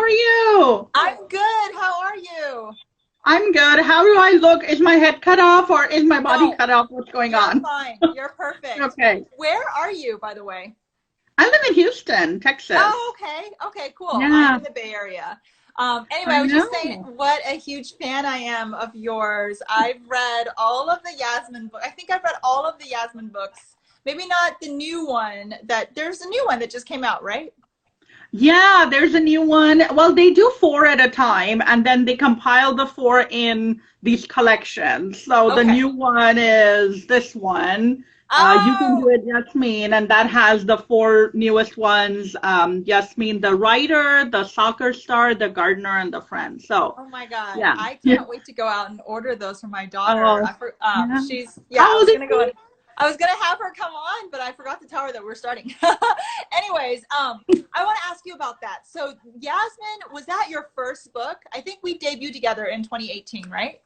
are you? I'm good. How are you? I'm good. How do I look? Is my head cut off or is my body No, cut off? What's going you're on? fine. You're perfect. Okay. Where are you, by the way? I live in Houston, Texas. Oh, okay. Okay, cool. I'm Yeah, in the Bay Area. Anyway, I I was just saying know. what a huge fan I am of yours. I've read all of the Yasmin books. I think I've read all of the Yasmin books. Maybe not the new one there's a new one that just came out, right? Yeah, there's a new one. Well, they do four at a time, and then they compile the four in these collections. So the Okay. new one is this one. You Can Oh, Do It, Yasmin, and that has the four newest ones. Yasmin, the writer, the soccer star, the gardener, and the friend. So, oh my God. yeah. I can't wait to go out and order those for my daughter. Oh, yeah. Yeah, How old is she? I was gonna have her come on, but I forgot to tell her that we're starting. Anyways, I want to ask you about that. So Yasmin, was that your first book? I think we debuted together in 2018, right?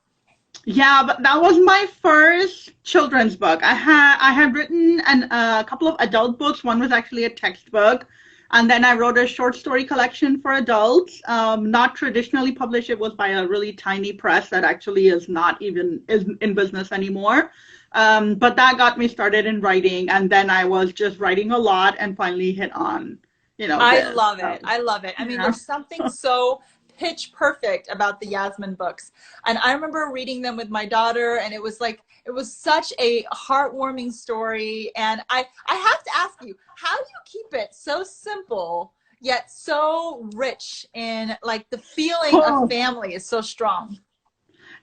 Yeah, but that was my first children's book. I had written a couple of adult books. One was actually a textbook, and then I wrote a short story collection for adults. Not traditionally published. It was by a really tiny press that actually is not even is in business anymore. But that got me started in writing, and then I was just writing a lot, and finally hit on, I this. love it. I love it. I mean, Yeah. there's something so pitch perfect about the Yasmin books. And I remember reading them with my daughter, and it was such a heartwarming story. And I have to ask you, how do you keep it so simple yet so rich in like the feeling of family is so strong?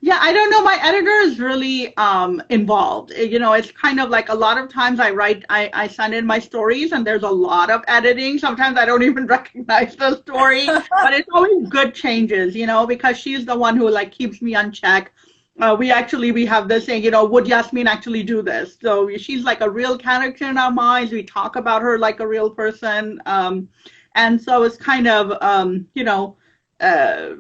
Yeah, I don't know. My editor is really involved. It's kind of like a lot of times I send in my stories and there's a lot of editing. Sometimes I don't even recognize the story, but it's always good changes, because she's the one who like keeps me on check. We have this saying, would Yasmin actually do this? So she's like a real character in our minds. We talk about her like a real person. And so it's kind of, uh,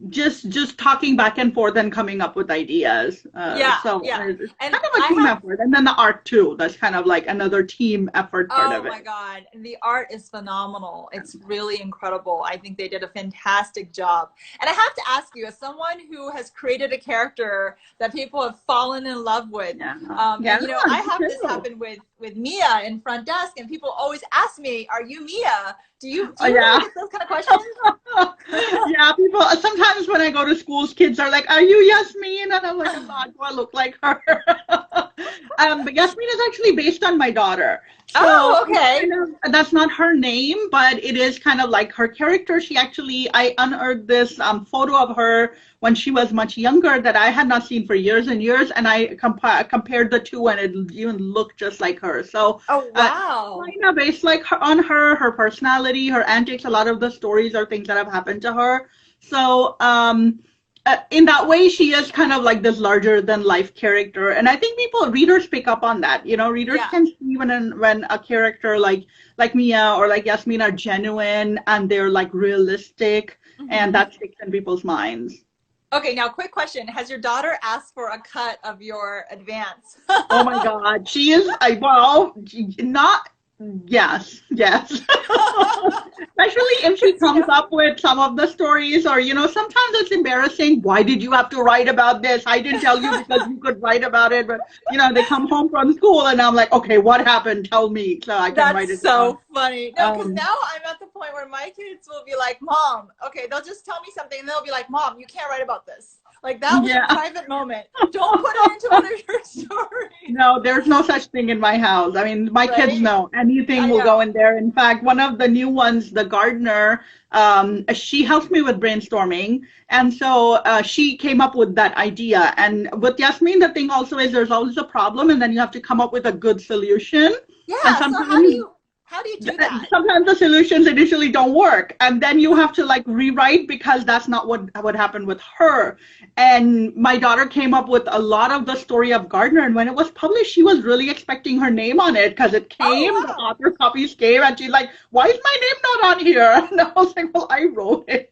just talking back and forth and coming up with ideas. Yeah, So yeah. it's And kind of a team effort. And then the art too. That's kind of like another team effort part oh of it. my God. The art is phenomenal. It's really incredible. I think they did a fantastic job. And I have to ask you, as someone who has created a character that people have fallen in love with, Yeah. Yeah, and I have this happen with Mia in front desk, and people always ask me, "Are you Mia?" Do you Yeah. really get those kind of questions? Yeah, people sometimes when I go to schools, kids are like, "Are you Yasmin?" And I'm like, "I'm not. Do I look like her?" But Yasmin is actually based on my daughter. So Oh, okay. that's not her name, but it is kind of like her character. I unearthed this photo of her when she was much younger that I had not seen for years and years, and I compared the two, and it even looked just like her. So Oh, wow. kind of based like her personality, her antics. A lot of the stories are things that have happened to her. So in that way, she is kind of like this larger than life character, and I think readers pick up on that. Readers Yeah. can see when a character like Mia or like Yasmin are genuine and they're like realistic, and Mhm. that sticks in people's minds. Okay, now quick question. Has your daughter asked for a cut of your advance? Oh my God, she is. Not. Yes, yes. Especially if she Good to comes know. up with some of the stories, or sometimes it's embarrassing. Why did you have to write about this? I didn't tell you because you could write about it. But they come home from school, and I'm like, okay, what happened? Tell me, so I can write That's it down. so funny. No, because Um, now I'm at the point where my kids will be like, Mom, okay, they'll just tell me something and they'll be like, Mom, you can't write about this. Like, that was a yeah. private moment. Don't put it into one of your stories. No, there's no such thing in my house. I mean, my kids Right? know anything I will go know. in there. In fact, one of the new ones, the gardener, she helps me with brainstorming. And so she came up with that idea. And with Yasmin, the thing also is there's always a problem, and then you have to come up with a good solution. And Yeah, so sometimes how do you do that? sometimes the solutions initially don't work, and then you have to like rewrite because that's not what happened with her. And my daughter came up with a lot of the story of Gardner, and when it was published, she was really expecting her name on it because it came, Oh, the wow. author copies came, and she's like, "Why is my name not on here?" And I was like, "Well, I wrote it.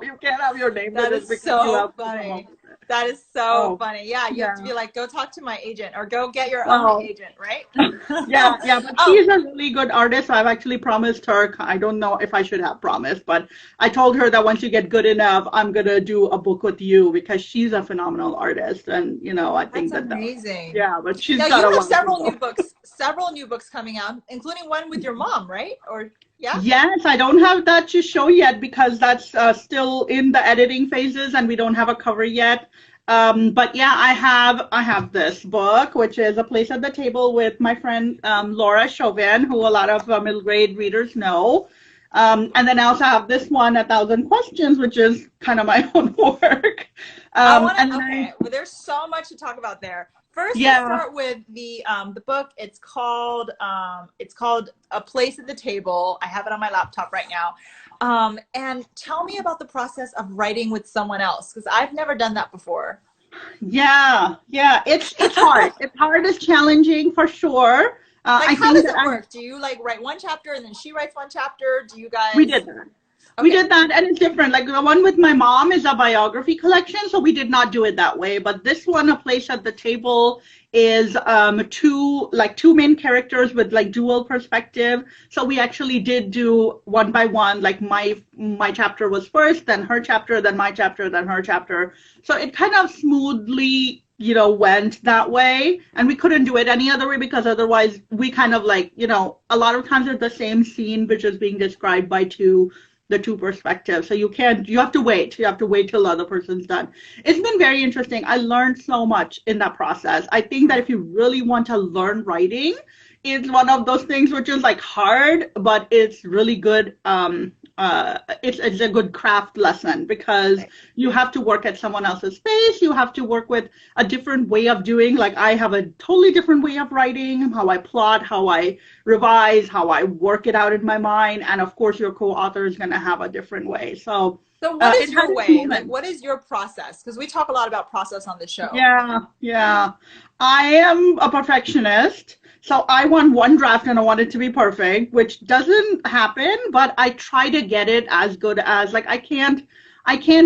You can't have your name That with it is because you so have to come up funny. with That is so funny. Yeah, you have to be like, go talk to my agent or go get your own agent, right? Yeah, but she's a really good artist. So I've actually promised her, I don't know if I should have promised, but I told her that once you get good enough, I'm going to do a book with you because she's a phenomenal artist. And, you know, I think that's amazing. Yeah, but she's now got you have several new books coming out, including one with your mom, right? Or yeah? Yes, I don't have that to show yet because that's still in the editing phases and we don't have a cover yet. But yeah, I have this book, which is A Place at the Table with my friend Laura Chauvin, who a lot of middle grade readers know. And then I also have this one, 1,000 Questions, which is kind of my own work. Well, there's so much to talk about there. First, let's start with the book. It's called A Place at the Table. I have it on my laptop right now. And tell me about the process of writing with someone else, because I've never done that before. Yeah, it's hard. It's hard. It's challenging for sure. How does it work? Do you like write one chapter and then she writes one chapter? Do you guys? We did that. Okay. We did that, and it's different. Like the one with my mom is a biography collection, so we did not do it that way. But this one, A Place at the Table, is two main characters with like dual perspective. So we actually did do one by one. Like my chapter was first, then her chapter, then my chapter, then her chapter. So it kind of smoothly, you know, went that way, and we couldn't do it any other way because otherwise we kind of like, you know, a lot of times it's the same scene which is being described by the two perspectives. So you have to wait till the other person's done. It's been very interesting. I learned so much in that process. I think that if you really want to learn writing, it's one of those things which is like hard, but it's really good. It's a good craft lesson because you have to work at someone else's space. You have to work with a different way of doing. Like I have a totally different way of writing, how I plot, how I revise, how I work it out in my mind. And of course, your co-author is going to have a different way. So what is your way? Like, what is your process? Because we talk a lot about process on the show. Yeah. I am a perfectionist. So I want one draft and I want it to be perfect, which doesn't happen, but I try to get it as good as, like, I can't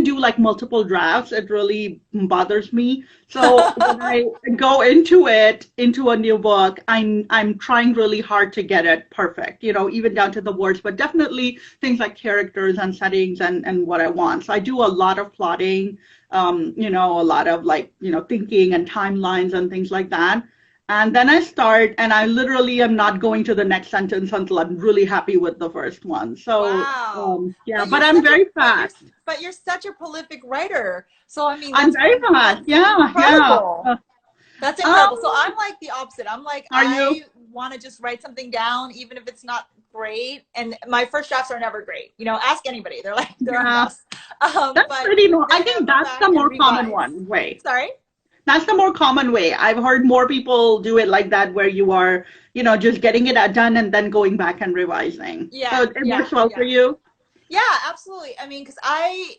do like multiple drafts. It really bothers me. So when I go into a new book, I'm trying really hard to get it perfect, you know, even down to the words, but definitely things like characters and settings and what I want. So I do a lot of plotting, you know, a lot of like, you know, thinking and timelines and things like that. And then I start, and I literally am not going to the next sentence until I'm really happy with the first one. So, but I'm very fast. But you're such a prolific writer. So, I mean, I'm very fast. Yeah. That's incredible. So I'm like the opposite. I'm like, I want to just write something down, even if it's not great. And my first drafts are never great. You know, ask anybody. They're like, they're a mess. That's pretty normal. I think that's the more common way. Sorry? That's the more common way. I've heard more people do it like that, where you are, you know, just getting it done and then going back and revising. Yeah. So it works well for you? Yeah, absolutely. I mean, because I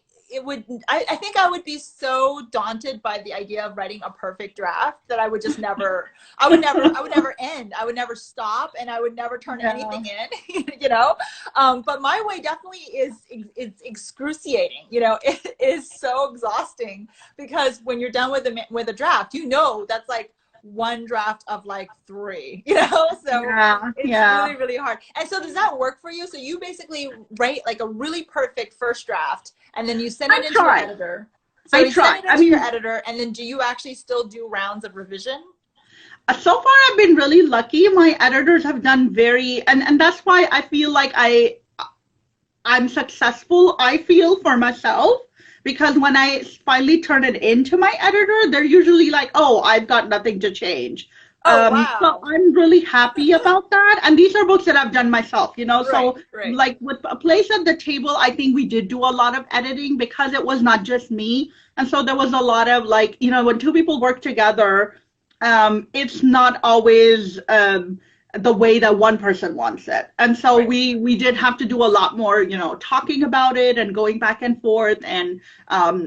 think I would be so daunted by the idea of writing a perfect draft that I would just never, I would never end. I would never stop, and I would never turn anything in, you know? But my way definitely is excruciating, you know? It is so exhausting because when you're done with a draft, you know, that's like one draft of like 3, you know? So it's really, really hard. And so does that work for you? So you basically write like a really perfect first draft and then you send it into your editor. So you send it into your editor, and then do you actually still do rounds of revision? So far, I've been really lucky. My editors have done and that's why I feel like I'm successful, I feel, for myself. Because when I finally turn it into my editor, they're usually like, oh, I've got nothing to change. Wow. So I'm really happy about that. And these are books that I've done myself, you know. Like with A Place at the Table, I think we did do a lot of editing because it was not just me. And so there was a lot of like, you know, when two people work together, it's not always the way that one person wants it. And so we did have to do a lot more, you know, talking about it and going back and forth and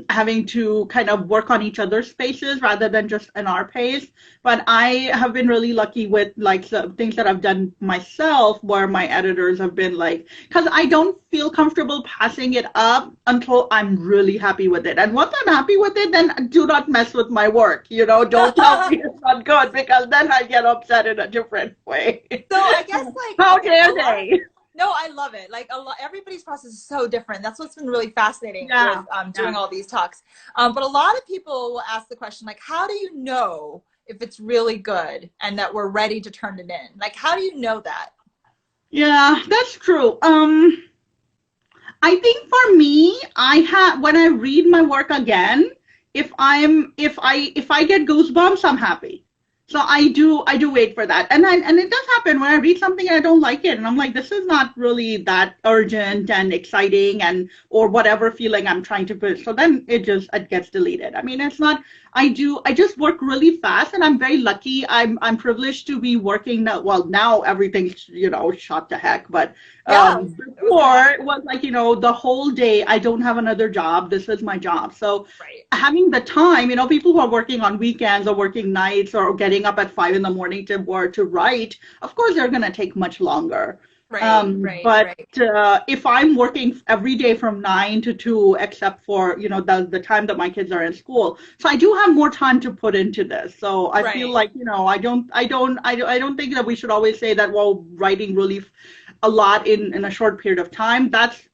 having to kind of work on each other's spaces rather than just in our pace. But I have been really lucky with like the things that I've done myself where my editors have been like, because I don't feel comfortable passing it up until I'm really happy with it. And once I'm happy with it, then do not mess with my work. Don't tell me it's not good, because then I get upset in a different way. So I guess like, how dare they? No, I love it. Like everybody's process is so different. That's what's been really fascinating with doing all these talks. But a lot of people will ask the question, like, how do you know if it's really good and that we're ready to turn it in? Like, how do you know that? Yeah, that's true. I think for me, when I read my work again, if I get goosebumps, I'm happy. So I do wait for that. And it does happen when I read something and I don't like it, and I'm like, this is not really that urgent and exciting or whatever feeling I'm trying to put. So then it gets deleted. I mean, it's not, I just work really fast, and I'm very lucky. I'm privileged to be working now. Well, now everything's, shot to heck, but before it was like, the whole day I don't have another job. This is my job. So having the time, people who are working on weekends or working nights or getting up at 5 a.m. to write, of course they're going to take much longer. But if I'm working every day from 9 to 2, except for the time that my kids are in school, so I do have more time to put into this. So I feel like I don't think that we should always say that, well, writing really a lot in a short period of time. That's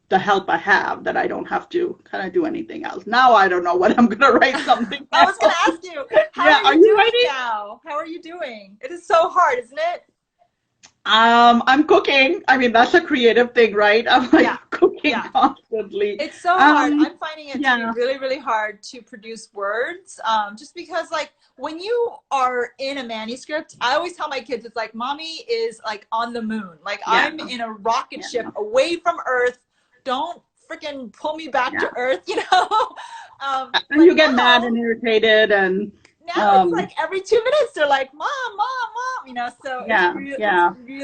the help I have, that I don't have to kind of do anything else. Now I don't know what I'm gonna write something. I was gonna ask you, how are you doing now? How are you doing? It is so hard, isn't it? I'm cooking. I mean, that's a creative thing, right? I'm like cooking constantly. It's so hard. I'm finding it to be really, really hard to produce words. Just because, like, when you are in a manuscript, I always tell my kids, it's like, mommy is like on the moon. Like I'm in a rocket ship away from Earth. Don't freaking pull me back to Earth, And you get mad and irritated, and now it's like every 2 minutes they're like, mom, so it's really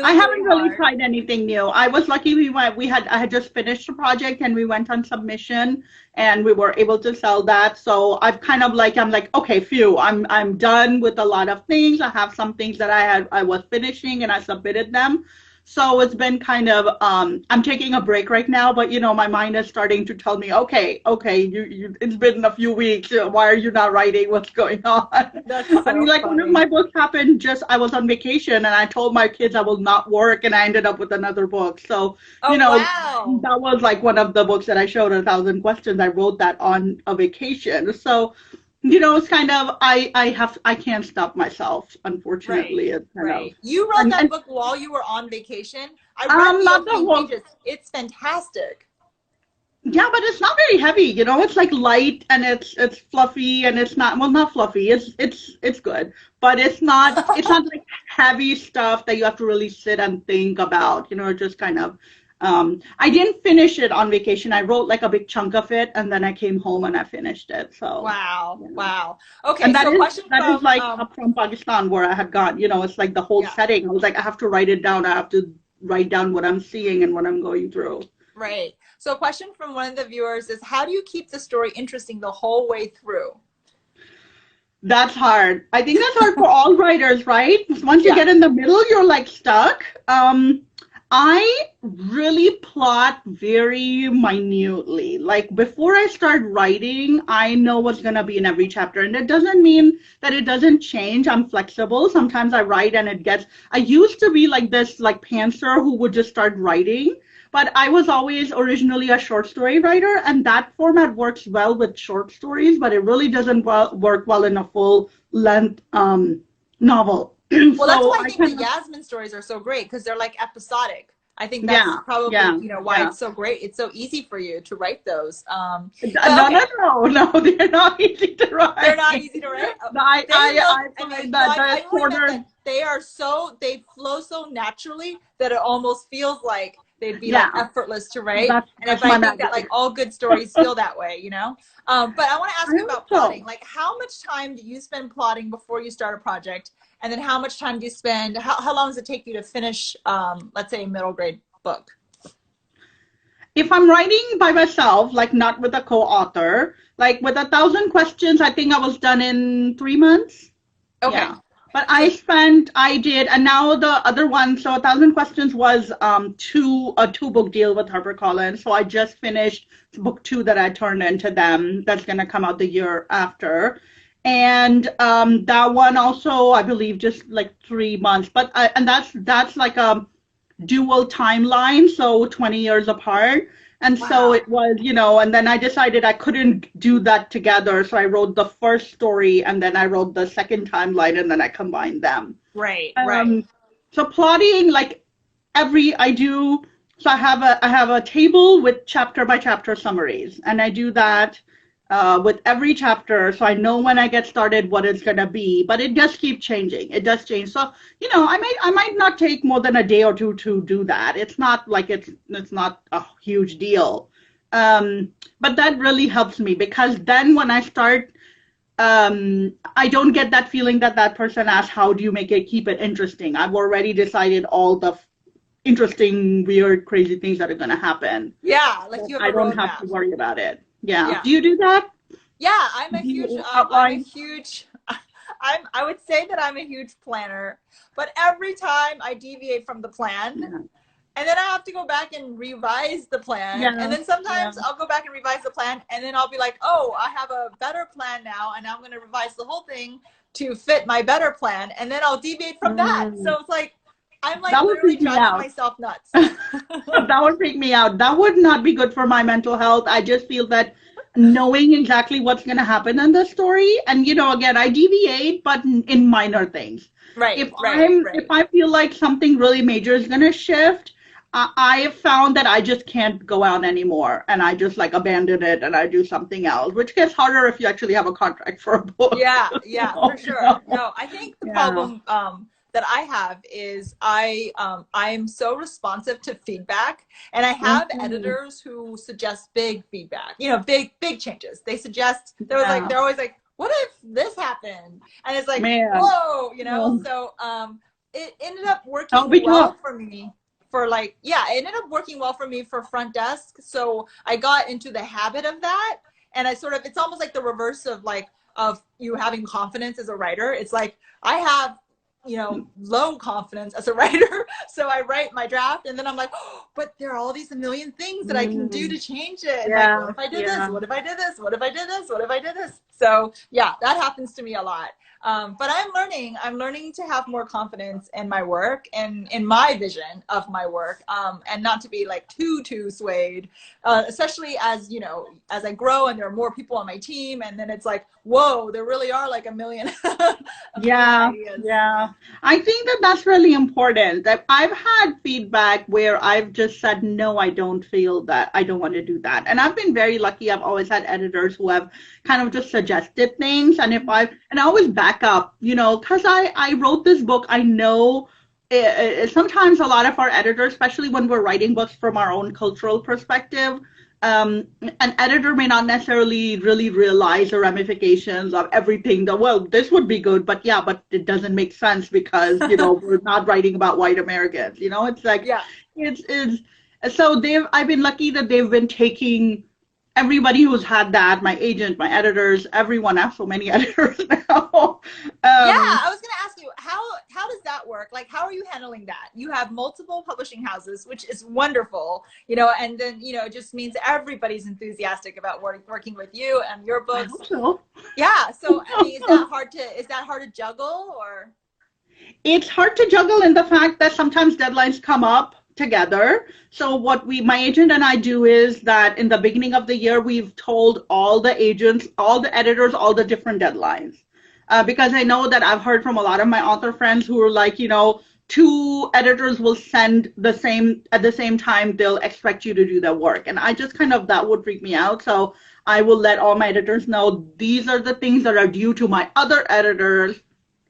I haven't really tried anything new. I was lucky I had just finished a project and we went on submission and we were able to sell that. So I'm like, okay, phew, I'm done with a lot of things. I have some things that I was finishing and I submitted them. So it's been kind of, I'm taking a break right now, but my mind is starting to tell me, okay, it's been a few weeks. Why are you not writing? What's going on? That's so funny. One of my books happened I was on vacation and I told my kids I will not work, and I ended up with another book. So, that was like one of the books that I showed, 1,000 Questions. I wrote that on a vacation. So, it's kind of, I can't stop myself, unfortunately. You wrote that book while you were on vacation? I read the opening pages. It's fantastic. Yeah, but it's not very heavy, it's like light and it's fluffy, and it's not fluffy. It's good, but it's not like heavy stuff that you have to really sit and think about, just kind of. I didn't finish it on vacation. I wrote like a big chunk of it, and then I came home and I finished it. So wow. Okay, and that so is like up from Pakistan, where I had gone. It's like the whole setting. I was like, I have to write it down. I have to write down what I'm seeing and what I'm going through. Right. So a question from one of the viewers is, how do you keep the story interesting the whole way through? That's hard. I think that's hard for all writers, right? Once you get in the middle, you're like stuck. I really plot very minutely. Like before I start writing, I know what's going to be in every chapter. And it doesn't mean that it doesn't change. I'm flexible. Sometimes I write and I used to be like this, like pantser who would just start writing. But I was always originally a short story writer, and that format works well with short stories, but it really doesn't work well in a full length novel. Well, that's why I think the Yasmin stories are so great, because they're like episodic. I think that's probably why it's so great. It's so easy for you to write those. No, they're not easy to write. They're not easy to write. They flow so naturally that it almost feels like they'd be like effortless to write. I think that like all good stories feel that way, But I want to ask you about plotting. Like, how much time do you spend plotting before you start a project? And then how much time do you spend, how long does it take you to finish, let's say, a middle grade book? If I'm writing by myself, like not with a co-author, like with 1,000 Questions, I think I was done in 3 months. Okay. But I did, and now the other one, so 1,000 Questions was a two-book deal with HarperCollins. So I just finished book two that I turned into them. That's going to come out the year after. And that one also, I believe, just like 3 months. And that's like a dual timeline, so 20 years apart. And so it was, and then I decided I couldn't do that together. So I wrote the first story and then I wrote the second timeline and then I combined them. Right, right. So plotting, like so I have a table with chapter by chapter summaries, and I do that with every chapter, so I know when I get started what it's gonna be, but it does keep changing. It does change. So, I might not take more than a day or two to do that. It's not like it's not a huge deal. But that really helps me because then when I start, I don't get that feeling that person asks, how do you keep it interesting? I've already decided all the interesting, weird, crazy things that are gonna happen. Yeah, like you have I don't have to worry about it. Yeah. Do you do that? Yeah, I would say that I'm a huge planner, but every time I deviate from the plan, and then I have to go back and revise the plan. And then sometimes I'll go back and revise the plan, and then I'll be like, oh, I have a better plan now, and I'm going to revise the whole thing to fit my better plan, and then I'll deviate from that. So it's like, I'm like literally driving myself nuts. That would freak me out. That would not be good for my mental health. I just feel that knowing exactly what's going to happen in the story, and again, I deviate, but in minor things. Right. If I feel like something really major is going to shift, I have found that I just can't go out anymore, and I just like abandon it and I do something else, which gets harder if you actually have a contract for a book. Yeah, for sure. No, I think the problem that I have is I'm so responsive to feedback, and I have editors who suggest big feedback, big changes. They're always like, what if this happened? And it's like, whoa, so it ended up working well for me it ended up working well for me for front desk. So I got into the habit of that, and it's almost like the reverse of you having confidence as a writer. It's like I have low confidence as a writer. So I write my draft and then I'm like, oh, but there are all these a million things that I can do to change it. Like, what if I did this? What if I did this? What if I did this? What if I did this? So yeah, that happens to me a lot. But I'm learning to have more confidence in my work and in my vision of my work, and not to be like too swayed, especially as I grow and there are more people on my team, and then it's like, whoa, there really are like a million. Yeah. I think that's really important. That I've had feedback where I've just said, no, I don't feel that, I don't want to do that. And I've been very lucky. I've always had editors who have kind of just suggested things. And I always back up, because I wrote this book. I know sometimes a lot of our editors, especially when we're writing books from our own cultural perspective, an editor may not necessarily really realize the ramifications of everything. This would be good, but it doesn't make sense because we're not writing about white Americans. It's like it's so I've been lucky that they've been taking everybody who's had that, my agent, my editors, everyone. I have so many editors now. I was going to ask you, how does that work? Like, how are you handling that? You have multiple publishing houses, which is wonderful, and then, it just means everybody's enthusiastic about working with you and your books. I hope so. Yeah. So, I mean, is that hard to juggle, or? It's hard to juggle in the fact that sometimes deadlines come up together. So what my agent and I do is that in the beginning of the year, we've told all the agents, all the editors, all the different deadlines. Because I know that I've heard from a lot of my author friends who are like, two editors will send at the same time, they'll expect you to do their work. And I just that would freak me out. So I will let all my editors know these are the things that are due to my other editors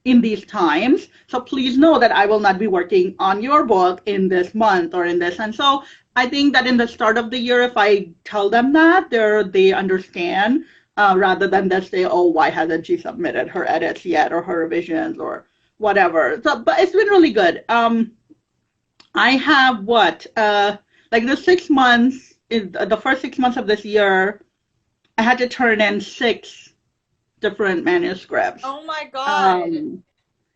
in these times. So please know that I will not be working on your book in this month or in this. And so I think that in the start of the year, if I tell them that, they understand. Rather than just say, oh, why hasn't she submitted her edits yet or her revisions or whatever. So, but it's been really good. I have the 6 months, the first 6 months of this year, I had to turn in 6 different manuscripts. Oh my God.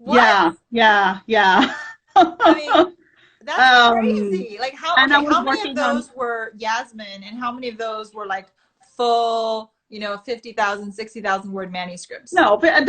What? Yeah. I mean, that's um, crazy. Like and I was how many of working on. those were Yasmin and how many of those were like full, 50,000, 60,000 word manuscripts? No, but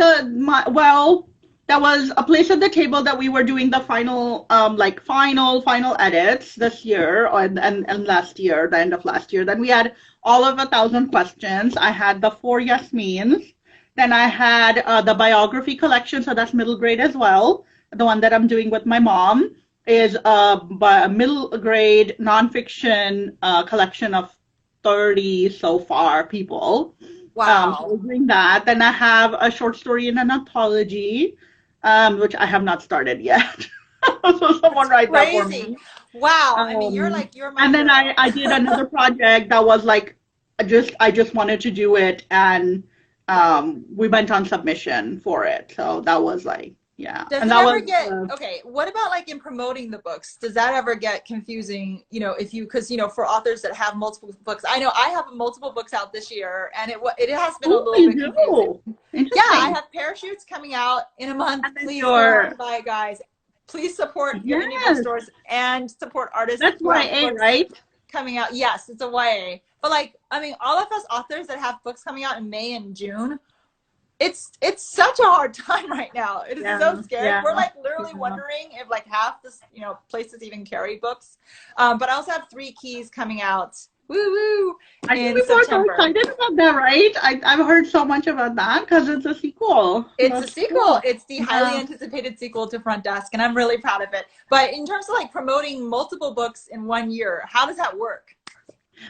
well, that was a place at the table that we were doing the final, like final edits this year and last year, the end of last year. Then we had all of 1,000 questions. I had the four Yasmins. Then I had the biography collection, so that's middle grade as well. The one that I'm doing with my mom is a middle grade nonfiction collection of 30 so far people. So Wow. we're doing that. Then I have a short story in an anthology, which I have not started yet. So someone That's write that for crazy. me. Wow. I mean, you're my And then hero. I did another project that was like I just wanted to do it, and we went on submission for it. So that was like, yeah, Does and it that ever was get, okay, what about like in promoting the books? Does that ever get confusing, if you, because, for authors that have multiple books, I know I have multiple books out this year and it has been a oh, little you bit confusing. do Yeah, I interesting. have parachutes coming out in a month. And then Please go out your and buy it, guys. Please support your indie yes, bookstores and support artists that's who have YA, books right? coming out. Yes, it's a YA. But like, I mean, all of us authors that have books coming out in May and June, it's such a hard time right now. It is so scary. We're like literally Yeah. wondering if like half this, places even carry books. But I also have 3 keys coming out. Woo woo! I think In people are so September. excited about that, right? I've heard so much about that because it's a sequel. It's a That's sequel. cool. It's the highly anticipated sequel to Front Desk, and I'm really proud of it. But in terms of like promoting multiple books in one year, how does that work?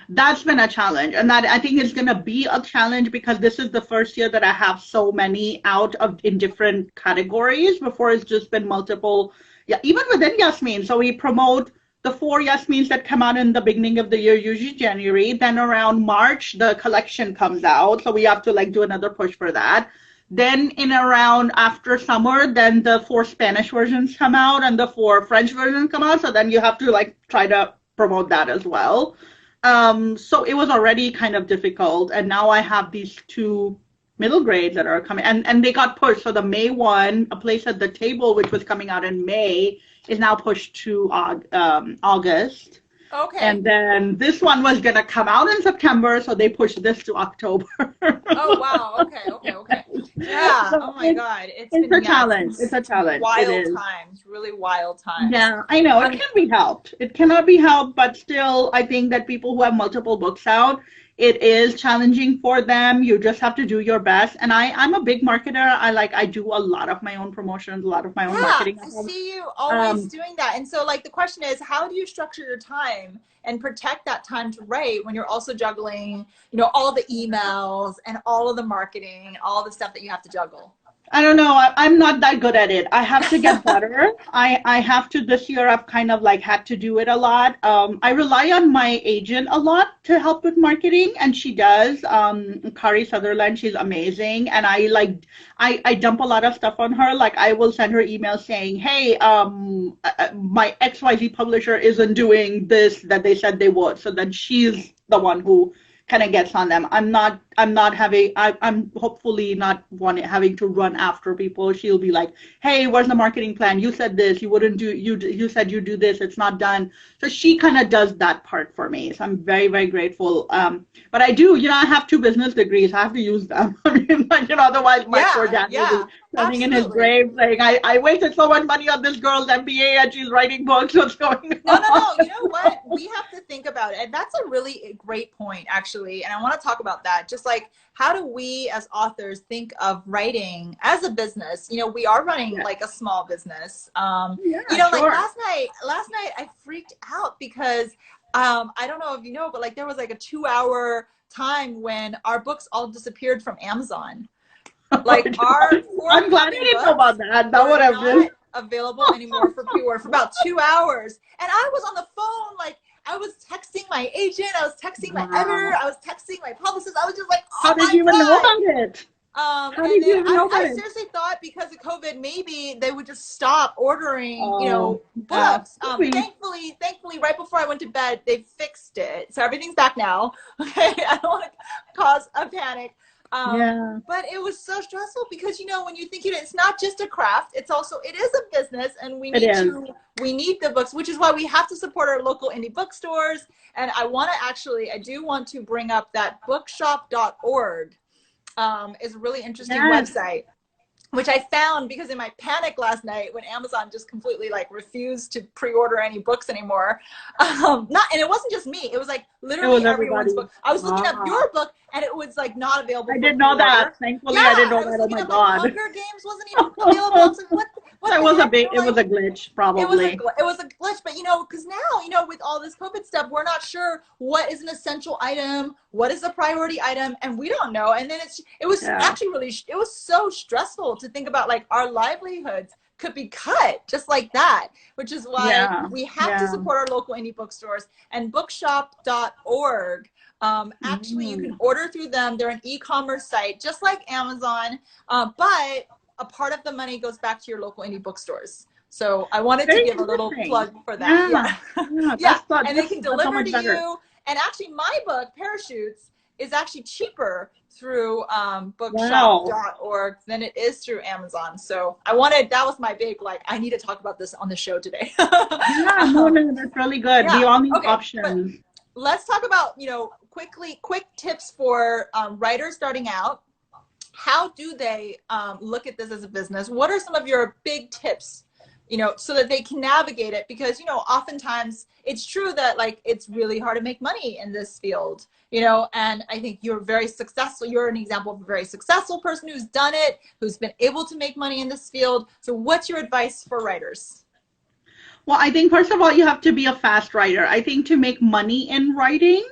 That's been a challenge, and that I think is going to be a challenge because this is the first year that I have so many out of in different categories. Before it's just been multiple, yeah, even within Yasmin. So we promote the 4 Yasmins that come out in the beginning of the year, usually January. Then around March, the collection comes out, so we have to like do another push for that. Then in around after summer, then the 4 Spanish versions come out and the 4 French versions come out. So then you have to like try to promote that as well. So it was already kind of difficult, and now I have these 2 middle grades that are coming, and they got pushed. So the May one, A Place at the Table, which was coming out in May, is now pushed to August. Okay. And then this one was gonna come out in September, so they pushed this to October. Oh wow. Okay. Yeah. So Oh my God. it's a challenge. It's a challenge. Wild It is. times. Really wild times. Yeah, I know. It can be helped. It cannot be helped, but still, I think that people who have multiple books out, it is challenging for them. You just have to do your best. And I'm a big marketer. I do a lot of my own promotions, a lot of my own marketing. I see you always doing that. And so like the question is, how do you structure your time and protect that time to write when you're also juggling, all the emails and all of the marketing and all the stuff that you have to juggle? I don't know. I'm not that good at it. I have to get better. I have to, this year I've kind of like had to do it a lot. I rely on my agent a lot to help with marketing, and she does. Kari Sutherland, she's amazing. And I dump a lot of stuff on her. Like I will send her emails saying, hey, my XYZ publisher isn't doing this that they said they would. So then she's the one who kind of gets on them. I'm hopefully not having to run after people. She'll be like, hey, where's the marketing plan? You said this, you wouldn't do, you said you do this, it's not done. So she kind of does that part for me. So I'm very, very grateful. But I do, I have 2 business degrees. I have to use them. I mean, otherwise my poor dad will be standing in his grave saying, I wasted so much money on this girl's MBA and she's writing books. What's going on? No. You know what? We have to think about it. And that's a really great point, actually. And I want to talk about that. Just like, how do we as authors think of writing as a business? We are running like a small business. Like last night I freaked out because I don't know if you know, but like there was like a 2-hour time when our books all disappeared from Amazon. Like I'm glad I didn't know about that. That would have been available anymore for pre-order for about 2 hours. And I was on the phone, like I was texting my agent, I was texting my editor, I was texting my publicist. I was just like, how did you even know about it? How did you know about it? I seriously thought because of COVID, maybe they would just stop ordering, books. Thankfully, right before I went to bed, they fixed it. So everything's back now. Okay, I don't want to cause a panic. Yeah. But it was so stressful because, you know, when you think it's not just a craft, it is a business, and It is. we need the books, which is why we have to support our local indie bookstores. And I do want to bring up that bookshop.org is a really interesting website, which I found because in my panic last night when Amazon just completely like refused to pre-order any books anymore. And it wasn't just me. It was like literally everyone's book. I was looking up your book and it was like not available. I didn't know that. Thankfully, I didn't know that. Oh my God. Hunger Games wasn't even available. I was like, what? It was a glitch, probably. It was a glitch, but you know, because now, you know, with all this COVID stuff, we're not sure what is an essential item, what is a priority item, and we don't know. And then it was so stressful to think about like our livelihoods could be cut just like that, which is why we have to support our local indie bookstores. And bookshop.org, actually you can order through them. They're an e-commerce site just like Amazon, but a part of the money goes back to your local indie bookstores. So I wanted to give a little plug for that. And they can deliver to you. And actually my book, Parachutes, is actually cheaper through bookshop.org than it is through Amazon. So that was my big, like, I need to talk about this on the show today. No, that's really good. The only options. Let's talk about, you know, quick tips for writers starting out. How do they look at this as a business? What are some of your big tips, you know, so that they can navigate it? Because, you know, oftentimes it's true that like it's really hard to make money in this field, you know, and I think you're very successful. You're an example of a very successful person who's done it, who's been able to make money in this field. So what's your advice for writers? Well, I think first of all, you have to be a fast writer. I think to make money in writing,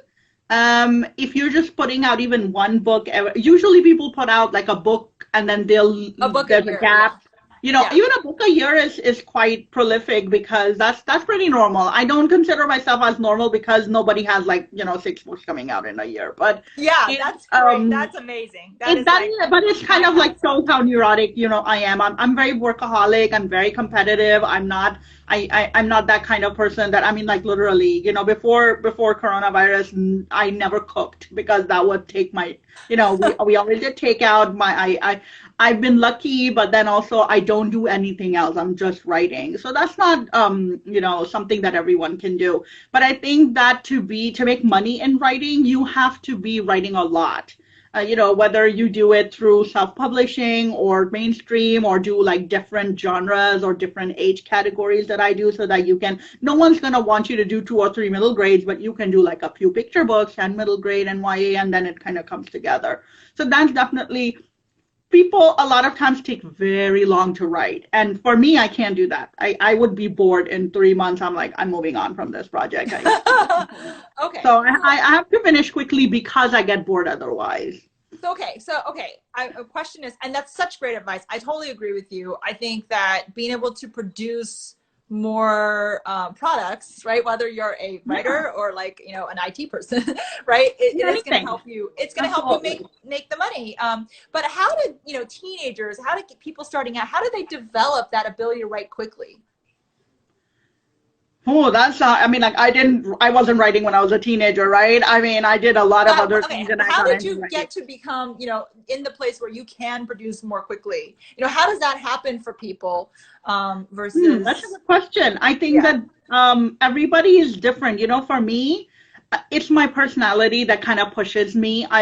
if you're just putting out even one book, usually people put out like a book and then there's a gap. You know, even a book a year is quite prolific because that's pretty normal. I don't consider myself as normal because nobody has like, you know, 6 books coming out in a year. But that's great. That's amazing. But it's kind of like shows how neurotic, you know, I am. I'm very workaholic. I'm very competitive. I'm not that kind of person that, I mean, like literally, you know, before coronavirus, I never cooked because that would take my, you know, we always did takeout. I've been lucky, but then also I don't do anything else. I'm just writing. So that's not, you know, something that everyone can do. But I think that to make money in writing, you have to be writing a lot. You know, whether you do it through self-publishing or mainstream or do like different genres or different age categories that I do so that you can, no one's going to want you to do 2 or 3 middle grades, but you can do like a few picture books and middle grade and YA, and then it kind of comes together. So that's definitely, people a lot of times take very long to write. And for me, I can't do that. I would be bored in 3 months. I'm like, I'm moving on from this project. Okay. So I have to finish quickly because I get bored otherwise. A question is, and that's such great advice. I totally agree with you. I think that being able to produce more products, right? Whether you're a writer or like, you know, an IT person, right? It's going to help you. It's going to help you make the money. But how did, you know, teenagers, how did people starting out, how do they develop that ability to write quickly? Oh, that's not, I mean, like I wasn't writing when I was a teenager, right? I mean, I did a lot of other things. And how did you get to become, you know, in the place where you can produce more quickly? You know, how does that happen for people versus? That's a good question. I think that everybody is different. You know, for me, it's my personality that kind of pushes me. I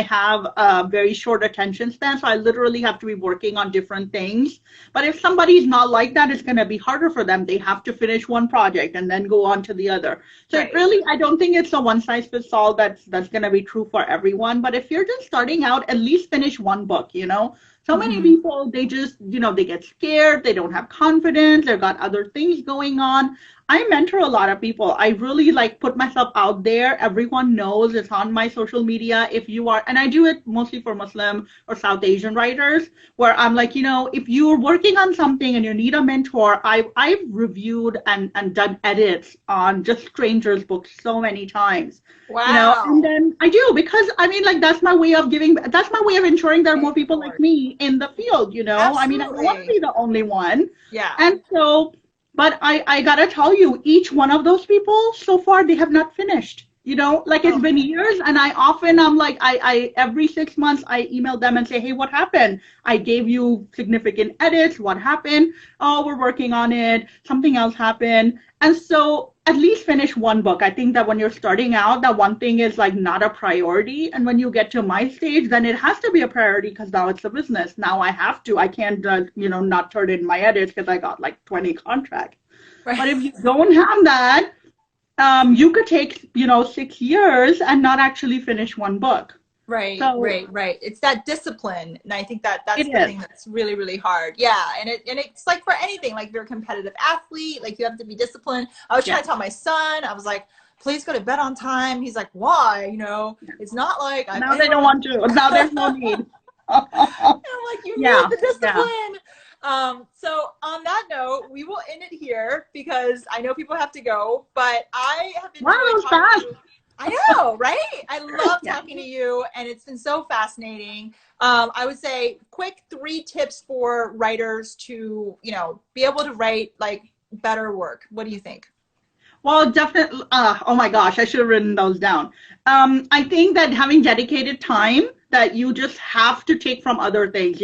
have a very short attention span, so I literally have to be working on different things. But if somebody's not like that, it's going to be harder for them. They have to finish one project and then go on to the other. So it really, I don't think it's a one size fits all that's going to be true for everyone. But if you're just starting out, at least finish one book, you know. So many people, they just, you know, they get scared. They don't have confidence. They've got other things going on. I mentor a lot of people. I really like put myself out there. Everyone knows it's on my social media. If you are, and I do it mostly for Muslim or South Asian writers, where I'm like, you know, if you're working on something and you need a mentor, I've reviewed and done edits on just strangers' books so many times. Wow. You know, and then I do, because I mean, like, that's my way of ensuring there are more people like me in the field, you know. Absolutely. I mean, I don't want to be the only one. Yeah. And so, but I gotta tell you, each one of those people so far, they have not finished. Like it's been years, and I'm like, I every 6 months I email them and say, hey, what happened? I gave you significant edits. What happened? Oh, we're working on it. Something else happened. And so at least finish one book. I think that when you're starting out, that one thing is like not a priority. And when you get to my stage, then it has to be a priority because now it's a business. Now I can't, not turn in my edits because I got like 20 contracts. Right. But if you don't have that, you could take, 6 years and not actually finish one book. Right, so, right. It's that discipline. And I think that's the thing that's really, really hard. Yeah. And it's like for anything, like if you're a competitive athlete, like you have to be disciplined. I was trying to tell my son, I was like, please go to bed on time. He's like, why? It's not like now they don't want to. Now there's no need. I'm like, you need the discipline. So on that note, we will end it here because I know people have to go, but I have been talking to you. I know, right? I love talking to you, and it's been so fascinating. I would say quick 3 tips for writers to, be able to write like better work. What do you think? Well, definitely. Oh my gosh, I should have written those down. I think that having dedicated time that you just have to take from other things,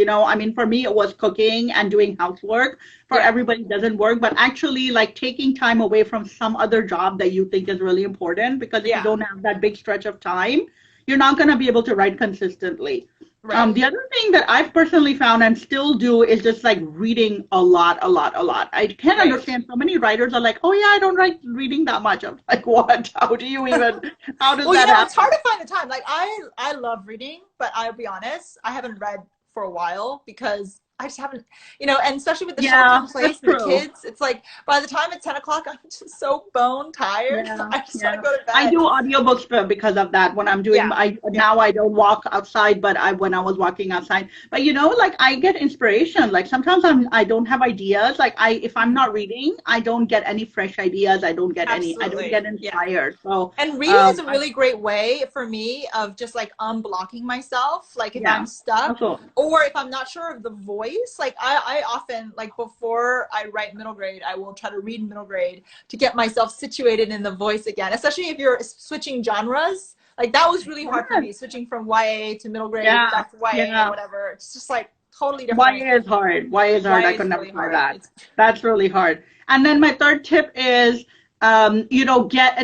for me, it was cooking and doing housework. For everybody, it doesn't work, but actually like taking time away from some other job that you think is really important, because if you don't have that big stretch of time, you're not going to be able to write consistently. Right. The other thing that I've personally found and still do is just like reading a lot. I can't understand so many writers are like, oh yeah, I don't like reading that much. I'm like, what? How does that happen? It's hard to find the time. Like I love reading, but I'll be honest, I haven't read for a while because I just haven't, and especially with the shelter in place and the kids, it's like by the time it's 10 o'clock, I'm just so bone tired. I just want to go to bed. I do audiobooks because of that. When I'm doing, now I don't walk outside, but when I was walking outside, but like I get inspiration. Like sometimes I don't have ideas. Like if I'm not reading, I don't get any fresh ideas. I don't get I don't get inspired. So and reading is a really great way for me of just like unblocking myself. Like if I'm stuck or if I'm not sure of the voice. Like I often, like before I write middle grade, I will try to read middle grade to get myself situated in the voice again, especially if you're switching genres. Like that was really hard for me, switching from YA to middle grade back to YA or whatever. It's just like totally different. YA is hard. I could never try that. That's really hard. And then my third tip is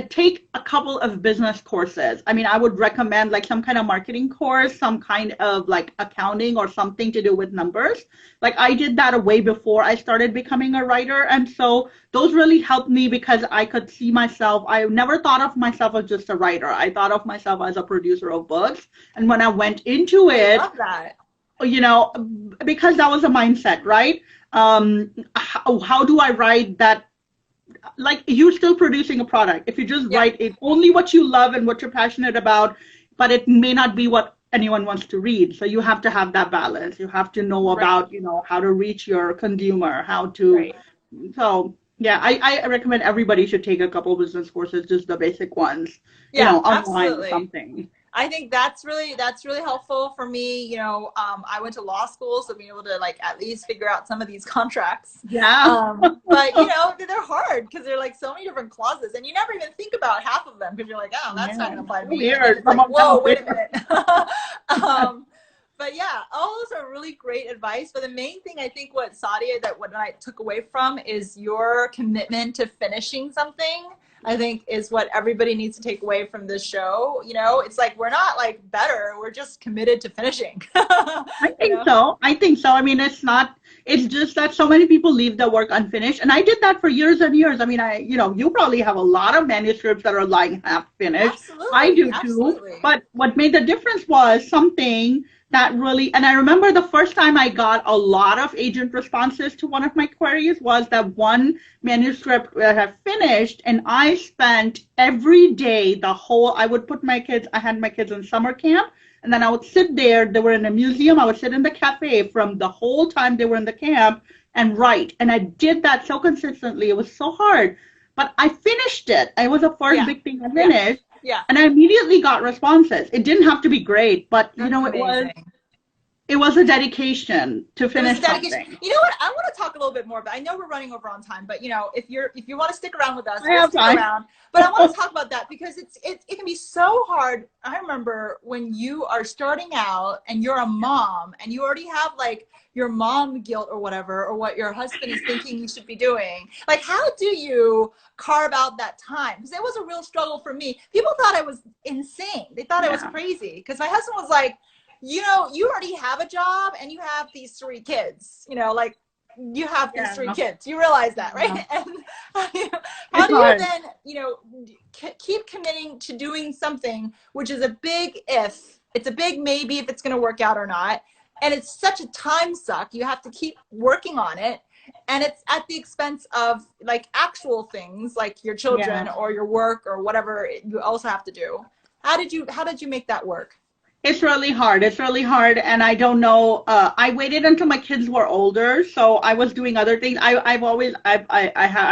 take a couple of business courses. I would recommend like some kind of marketing course, some kind of like accounting or something to do with numbers. Like I did that way before I started becoming a writer. And so those really helped me because I could see myself. I never thought of myself as just a writer. I thought of myself as a producer of books. And when I went into it, I love that. Because that was a mindset, right? How do I write that? Like you're still producing a product. If you just write it only what you love and what you're passionate about, but it may not be what anyone wants to read. So you have to have that balance. You have to know about, how to reach your consumer, how to, so yeah, I recommend everybody should take a couple of business courses, just the basic ones, online or something. I think that's really helpful for me. I went to law school, so being able to like at least figure out some of these contracts. Yeah. But they're hard because they're like so many different clauses, and you never even think about half of them because you're like, oh, that's not going to apply to me. Weird. Like, whoa, wait a minute. But yeah, all those are really great advice. But the main thing I think what I took away from is your commitment to finishing something. I think is what everybody needs to take away from this show. It's like we're not like better, we're just committed to finishing. I think so. It's just that so many people leave their work unfinished, and I did that for years and years. You probably have a lot of manuscripts that are lying half finished. Absolutely, I do too. But what made the difference was something that really, and I remember the first time I got a lot of agent responses to one of my queries was that one manuscript that I finished, and I spent every day I would put I had my kids in summer camp, and then I would sit there. They were in a museum. I would sit in the cafe from the whole time they were in the camp and write. And I did that so consistently. It was so hard, but I finished it. It was the first big thing I finished. Yeah. And I immediately got responses. It didn't have to be great, but it It was a dedication to finish dedication. something. You know what? I want to talk a little bit more, but I know we're running over on time. But you know, if you want to stick around with us, I have stick time. around. But I want to talk about that because it can be so hard. I remember when you are starting out and you're a mom and you already have like your mom guilt or whatever, or what your husband is thinking you should be doing. Like, how do you carve out that time? Because it was a real struggle for me. People thought I was insane. They thought I was crazy because my husband was like, you know, you already have a job and you have these 3 kids, you know, like you have these 3 kids. You realize that, right? And how do you then, you know, keep committing to doing something, which is a big if, it's a big maybe if it's going to work out or not. And it's such a time suck. You have to keep working on it. And it's at the expense of like actual things like your children or your work or whatever you also have to do. How did you make that work? It's really hard. It's really hard. And I don't know. I waited until my kids were older. So I was doing other things. I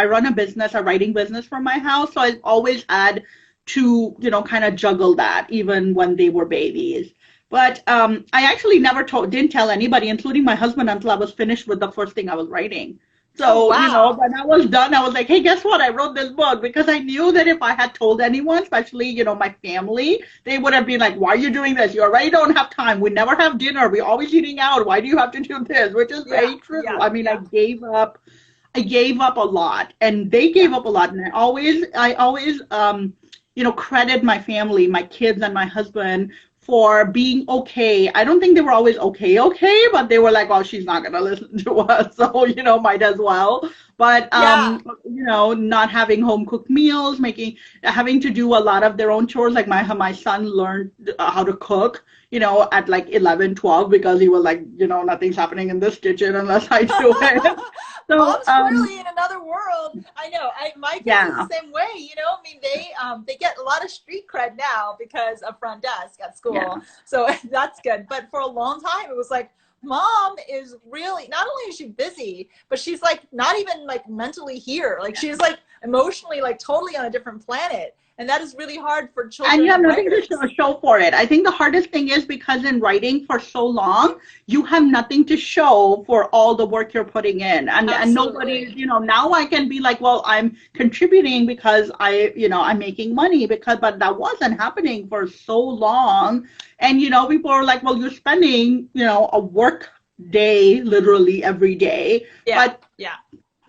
run a business, a writing business for my house. So I always had to, you know, kind of juggle that even when they were babies. But I actually didn't tell anybody, including my husband, until I was finished with the first thing I was writing. So, you know, when I was done, I was like, hey, guess what? I wrote this book, because I knew that if I had told anyone, especially, you know, my family, they would have been like, why are you doing this? You already don't have time. We never have dinner. We're always eating out. Why do you have to do this? Which is very true. I mean, I gave up a lot, and they gave up a lot. And I always, you know, credit my family, my kids and my husband for being okay. I don't think they were always okay, but they were like, oh, she's not going to listen to us, so, you know, might as well. But, you know, not having home cooked meals, having to do a lot of their own chores. Like my son learned how to cook, you know, at like 11, 12, because he was like, you know, nothing's happening in this kitchen unless I do it. So, Mom's really in another world. I know. My kids are the same way. You know, I mean, they get a lot of street cred now because of front desk at school. Yeah. So that's good. But for a long time, it was like, Mom is really, not only is she busy, but she's like not even like mentally here. Like she's like emotionally like totally on a different planet. And that is really hard for children. And you have nothing to show for it. I think the hardest thing is because in writing for so long, you have nothing to show for all the work you're putting in. And nobody, you know, now I can be like, well, I'm contributing because I'm making money, but that wasn't happening for so long. And, you know, people are like, well, you're spending, you know, a work day literally every day. But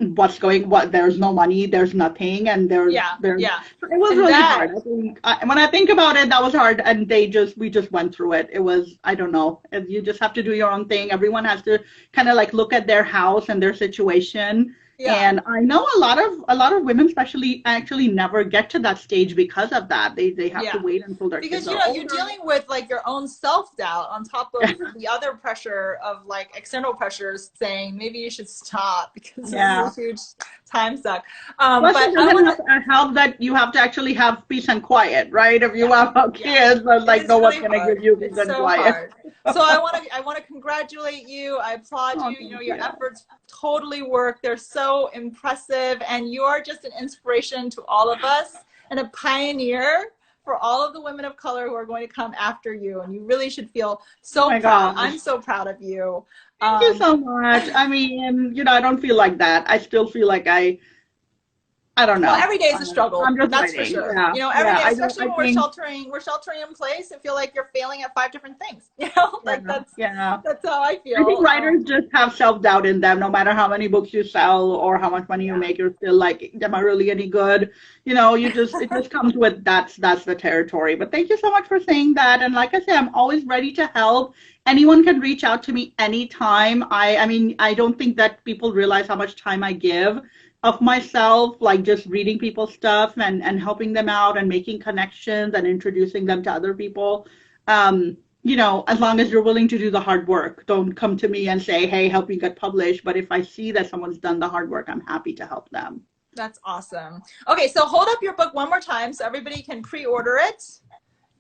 there's no money, there's nothing, and it was really hard. I think when I think about it, that was hard, and we just went through it. It was, I don't know, you just have to do your own thing. Everyone has to kind of like look at their house and their situation. And I know a lot of women especially actually never get to that stage because of that. They have to wait until they're because, you know, you're dealing with like your own self-doubt on top of the other pressure of like external pressures saying maybe you should stop because this is a huge time suck. Plus, but it doesn't help that you have to actually have peace and quiet, right? If you have kids, but like no one's gonna give you peace and quiet. So I want to congratulate you. I applaud you. You know, your efforts totally work. They're so impressive, and you are just an inspiration to all of us and a pioneer for all of the women of color who are going to come after you. And you really should feel so proud. I'm so proud of you. Thank you so much. I mean, you know, I don't feel like that. I still feel like I don't know. Well, every day is a struggle. That's for sure. Yeah. You know, every day, especially when we're sheltering in place, I feel like you're failing at 5 different things. You know, like that's how I feel. I think writers just have self-doubt in them. No matter how many books you sell or how much money you make, you're still like, am I really any good? You know, it just comes with that's the territory. But thank you so much for saying that. And like I said, I'm always ready to help. Anyone can reach out to me anytime. I mean, I don't think that people realize how much time I give of myself, like just reading people's stuff and helping them out and making connections and introducing them to other people. You know, as long as you're willing to do the hard work. Don't come to me and say, hey, help me get published. But if I see that someone's done the hard work, I'm happy to help them. That's awesome. Okay, so hold up your book one more time so everybody can pre-order it.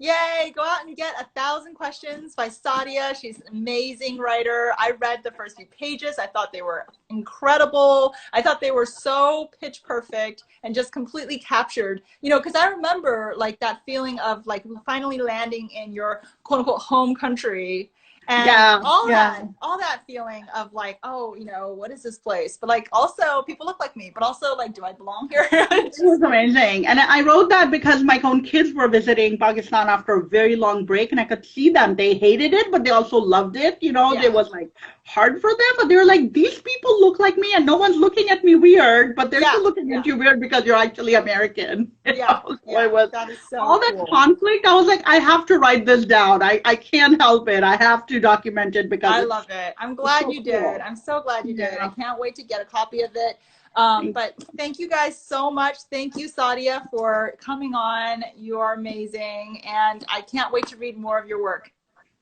Yay, go out and get 1,000 Questions by Saadia. She's an amazing writer. I read the first few pages. I thought they were incredible. I thought they were so pitch perfect and just completely captured, you know, because I remember like that feeling of like finally landing in your quote unquote home country And Yeah, all yeah. that feeling of like, oh, you know, what is this place? But like, also people look like me, but also like, do I belong here? It was amazing. And I wrote that because my own kids were visiting Pakistan after a very long break, and I could see them. They hated it, but they also loved it. You know, it was like hard for them, but they were like, these people look like me, and no one's looking at me weird, but they're still looking at you weird because you're actually American. Yeah, So it was that is so all that conflict. I was like, I have to write this down. I can't help it. I have to document it because I love it. I'm glad you did. I'm so glad you did. I can't wait to get a copy of it. But thank you guys so much. Thank you, Saadia, for coming on. You are amazing. And I can't wait to read more of your work.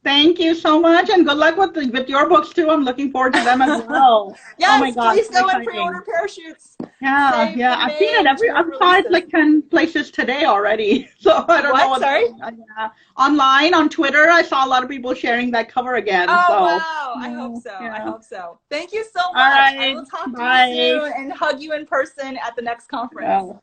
Thank you so much, and good luck with your books too. I'm looking forward to them as well. Yes, oh my God, please go and exciting. Pre-order Parachutes. Yeah, Save yeah. I've seen it I've saw it like 10 places today already. So I don't know what. Sorry? Online on Twitter, I saw a lot of people sharing that cover again. Oh, so. wow. I hope so. Yeah. I hope so. Thank you so much. All right. I will talk Bye. to you soon and hug you in person at the next conference. Well.